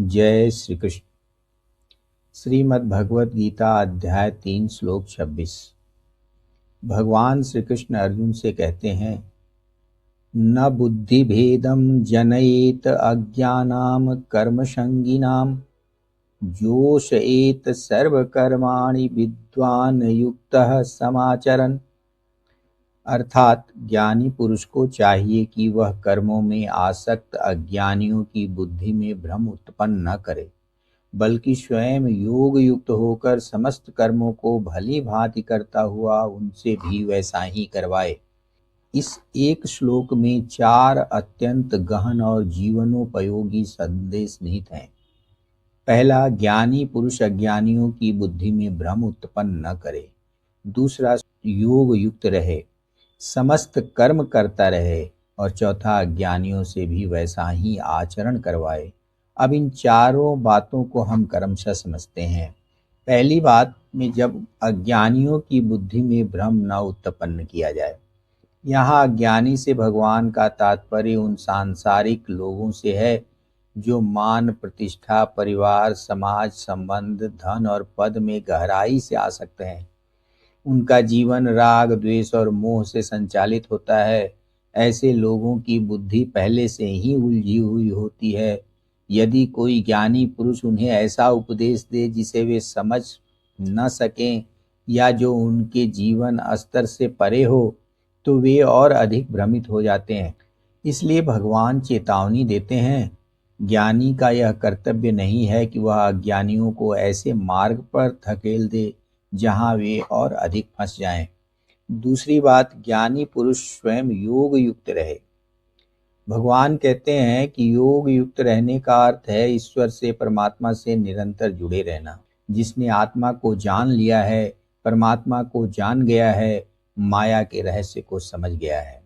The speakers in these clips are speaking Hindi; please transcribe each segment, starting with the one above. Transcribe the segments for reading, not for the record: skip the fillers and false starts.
जय श्री कृष्ण। श्रीमद् भगवत गीता अध्याय 3 श्लोक 26। भगवान श्री कृष्ण अर्जुन से कहते हैं, न बुद्धि भेदम जनयेत अज्ञानाम कर्मसंगिनाम जोषयेत सर्वकर्माणि विद्वान युक्तः समाचरन्। अर्थात ज्ञानी पुरुष को चाहिए कि वह कर्मों में आसक्त अज्ञानियों की बुद्धि में भ्रम उत्पन्न न करे, बल्कि स्वयं योग युक्त होकर समस्त कर्मों को भली भांति करता हुआ उनसे भी वैसा ही करवाए। इस एक श्लोक में 4 अत्यंत गहन और जीवनोपयोगी संदेश निहित हैं। पहला, ज्ञानी पुरुष अज्ञानियों की बुद्धि में भ्रम उत्पन्न न करे। दूसरा, योग युक्त रहे, समस्त कर्म करता रहे। और चौथा, अज्ञानियों से भी वैसा ही आचरण करवाए। अब इन चारों बातों को हम क्रमशः समझते हैं। पहली बात में, जब अज्ञानियों की बुद्धि में भ्रम न उत्पन्न किया जाए। यहाँ अज्ञानी से भगवान का तात्पर्य उन सांसारिक लोगों से है जो मान प्रतिष्ठा, परिवार, समाज, संबंध, धन और पद में गहराई से आसक्त हैं। उनका जीवन राग, द्वेष और मोह से संचालित होता है। ऐसे लोगों की बुद्धि पहले से ही उलझी हुई होती है। यदि कोई ज्ञानी पुरुष उन्हें ऐसा उपदेश दे जिसे वे समझ न सकें या जो उनके जीवन स्तर से परे हो, तो वे और अधिक भ्रमित हो जाते हैं। इसलिए भगवान चेतावनी देते हैं, ज्ञानी का यह कर्तव्य नहीं है कि वह अज्ञानियों को ऐसे मार्ग पर धकेल दे जहां वे और अधिक फंस जाएं। दूसरी बात, ज्ञानी पुरुष स्वयं योग युक्त रहे। भगवान कहते हैं कि योग युक्त रहने का अर्थ है ईश्वर से, परमात्मा से निरंतर जुड़े रहना। जिसने आत्मा को जान लिया है, परमात्मा को जान गया है, माया के रहस्य को समझ गया है।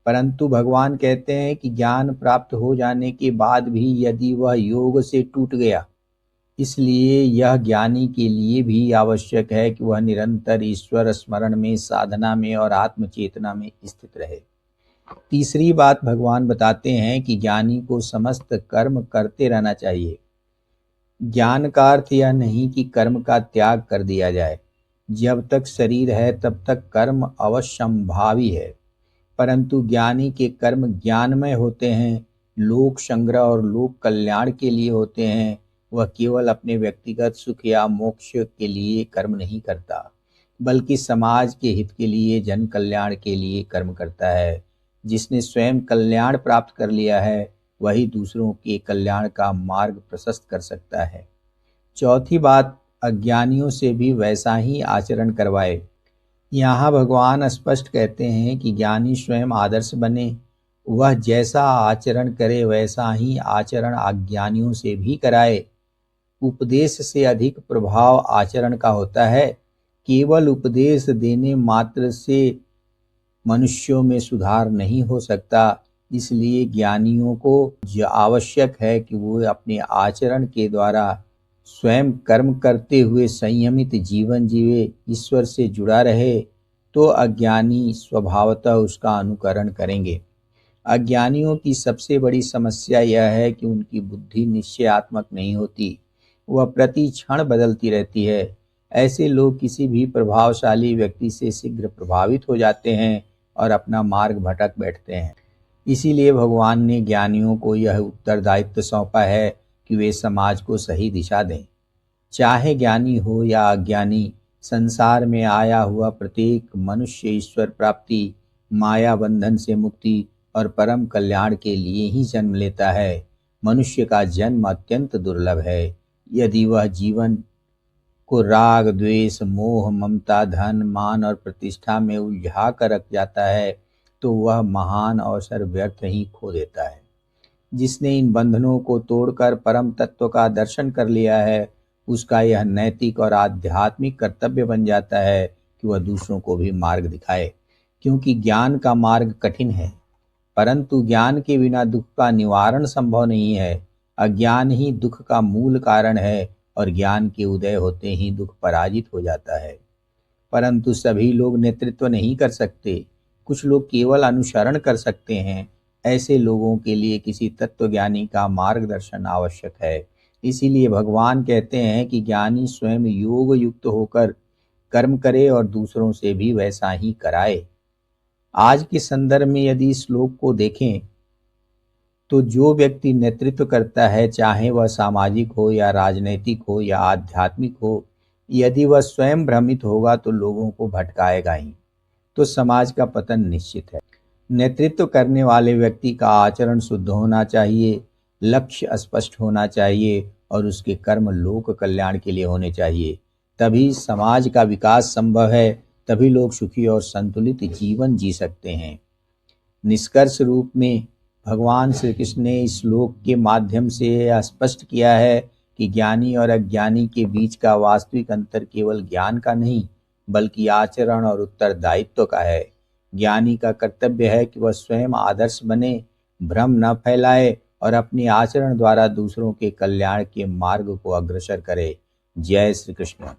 परंतु भगवान कहते हैं कि ज्ञान प्राप्त हो जाने के बाद भी यदि वह योग से टूट गया, इसलिए यह ज्ञानी के लिए भी आवश्यक है कि वह निरंतर ईश्वर स्मरण में, साधना में और आत्मचेतना में स्थित रहे। तीसरी बात, भगवान बताते हैं कि ज्ञानी को समस्त कर्म करते रहना चाहिए। ज्ञान का अर्थ यह नहीं कि कर्म का त्याग कर दिया जाए। जब तक शरीर है तब तक कर्म अवश्यंभावी है, परंतु ज्ञानी के कर्म ज्ञानमय होते हैं, लोक संग्रह और लोक कल्याण के लिए होते हैं। वह केवल अपने व्यक्तिगत सुख या मोक्ष के लिए कर्म नहीं करता, बल्कि समाज के हित के लिए, जन कल्याण के लिए कर्म करता है। जिसने स्वयं कल्याण प्राप्त कर लिया है, वही दूसरों के कल्याण का मार्ग प्रशस्त कर सकता है। चौथी बात, अज्ञानियों से भी वैसा ही आचरण करवाए। यहाँ भगवान स्पष्ट कहते हैं कि ज्ञानी स्वयं आदर्श बने। वह जैसा आचरण करे वैसा ही आचरण अज्ञानियों से भी कराए। उपदेश से अधिक प्रभाव आचरण का होता है। केवल उपदेश देने मात्र से मनुष्यों में सुधार नहीं हो सकता। इसलिए ज्ञानियों को आवश्यक है कि वो अपने आचरण के द्वारा स्वयं कर्म करते हुए संयमित जीवन जीवे, ईश्वर से जुड़ा रहे, तो अज्ञानी स्वभावतः उसका अनुकरण करेंगे। अज्ञानियों की सबसे बड़ी समस्या यह है कि उनकी बुद्धि निश्चयात्मक नहीं होती, वह प्रति क्षण बदलती रहती है। ऐसे लोग किसी भी प्रभावशाली व्यक्ति से शीघ्र प्रभावित हो जाते हैं और अपना मार्ग भटक बैठते हैं। इसीलिए भगवान ने ज्ञानियों को यह उत्तरदायित्व सौंपा है कि वे समाज को सही दिशा दें। चाहे ज्ञानी हो या अज्ञानी, संसार में आया हुआ प्रत्येक मनुष्य ईश्वर प्राप्ति, माया बंधन से मुक्ति और परम कल्याण के लिए ही जन्म लेता है। मनुष्य का जन्म अत्यंत दुर्लभ है। यदि वह जीवन को राग, द्वेष, मोह, ममता, धन, मान और प्रतिष्ठा में उलझा कर रख जाता है, तो वह महान अवसर व्यर्थ ही खो देता है। जिसने इन बंधनों को तोड़कर परम तत्व का दर्शन कर लिया है, उसका यह नैतिक और आध्यात्मिक कर्तव्य बन जाता है कि वह दूसरों को भी मार्ग दिखाए। क्योंकि ज्ञान का मार्ग कठिन है, परंतु ज्ञान के बिना दुख का निवारण संभव नहीं है। अज्ञान ही दुख का मूल कारण है और ज्ञान के उदय होते ही दुख पराजित हो जाता है। परंतु सभी लोग नेतृत्व नहीं कर सकते, कुछ लोग केवल अनुसरण कर सकते हैं। ऐसे लोगों के लिए किसी तत्वज्ञानी का मार्गदर्शन आवश्यक है। इसीलिए भगवान कहते हैं कि ज्ञानी स्वयं योग युक्त होकर कर्म करे और दूसरों से भी वैसा ही कराए। आज के संदर्भ में यदि इस श्लोक को देखें तो जो व्यक्ति नेतृत्व करता है, चाहे वह सामाजिक हो या राजनैतिक हो या आध्यात्मिक हो, यदि वह स्वयं भ्रमित होगा तो लोगों को भटकाएगा ही, तो समाज का पतन निश्चित है। नेतृत्व करने वाले व्यक्ति का आचरण शुद्ध होना चाहिए, लक्ष्य स्पष्ट होना चाहिए और उसके कर्म लोक कल्याण के लिए होने चाहिए। तभी समाज का विकास संभव है, तभी लोग सुखी और संतुलित जीवन जी सकते हैं। निष्कर्ष रूप में भगवान श्री कृष्ण ने इस श्लोक के माध्यम से यह स्पष्ट किया है कि ज्ञानी और अज्ञानी के बीच का वास्तविक अंतर केवल ज्ञान का नहीं, बल्कि आचरण और उत्तरदायित्व का है। ज्ञानी का कर्तव्य है कि वह स्वयं आदर्श बने, भ्रम न फैलाए और अपने आचरण द्वारा दूसरों के कल्याण के मार्ग को अग्रसर करे। जय श्री कृष्ण।